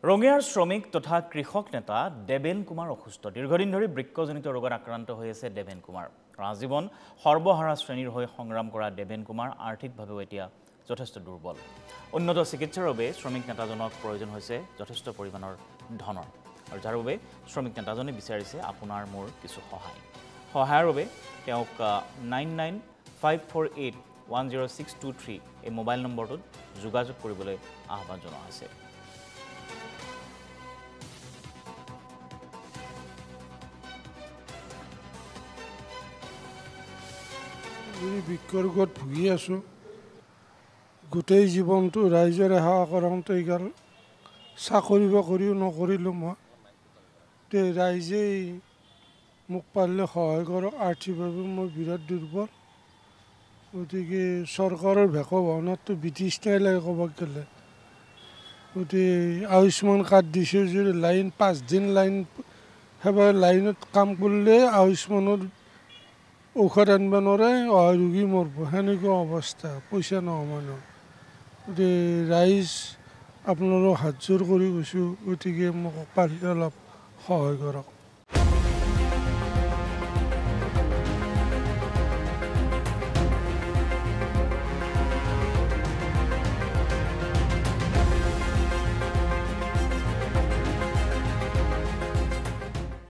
ৰঙিয়াৰ শ্ৰমিক তথা কৃষক নেতা দেবেন কুমাৰ অসুস্থ। দীৰ্ঘদিন ধৰি বৃক্কজনিত ৰোগত আক্ৰান্ত হৈ আছে দেবেন কুমাৰ। আজীৱন সৰ্বহাৰা শ্ৰেণীৰ হৈ সংগ্ৰাম কৰা দেবেন কুমাৰ আৰ্থিকভাৱেও এতিয়া যথেষ্ট দুৰ্বল। উন্নত চিকিৎসাৰ বাবে শ্ৰমিক নেতাজনক প্ৰয়োজন হৈছে যথেষ্ট পৰিমাণৰ ধনৰ, আৰু যাৰ বাবে শ্ৰমিক নেতাজনে বিচাৰিছে আপোনাৰ মোৰ কিছু সহায়। সহায়ৰ বাবে তেওঁক 9954810623 এই মোবাইল নম্বৰটোত যোগাযোগ কৰিবলৈ আহ্বান জনোৱা হৈছে। বৃক্কৰ ৰোগত ভুগি আছোঁ। গোটেই জীৱনটো ৰাইজৰে সেৱা কৰোঁতে গ'ল। চাকৰি বাকৰিও নকৰিলোঁ মই। ৰাইজেই মোক পাৰিলে সহায় কৰক। আৰ্থিকভাৱে মই বিৰাট দুৰ্বল। গতিকে চৰকাৰৰ ভেকো ভাওনাটো ব্ৰিটিছ নাই লাগে ক'ব গ'লে। গতিকে আয়ুষ্মান কাৰ্ড দিছে যদি লাইন 5 দিন লাইন সেইবাৰ লাইনত কাম কৰিলে আয়ুষ্মানৰ ঔষধ আনিব নোৱাৰে, ৰোগী মৰিব, সেনেকুৱা অৱস্থা। পইচা নহয় মানুহ। গতিকে ৰাইজ আপোনালোকক হাত জোৰ কৰি গৈছোঁ। গতিকে মোক পাৰিলে অলপ সহায় কৰক।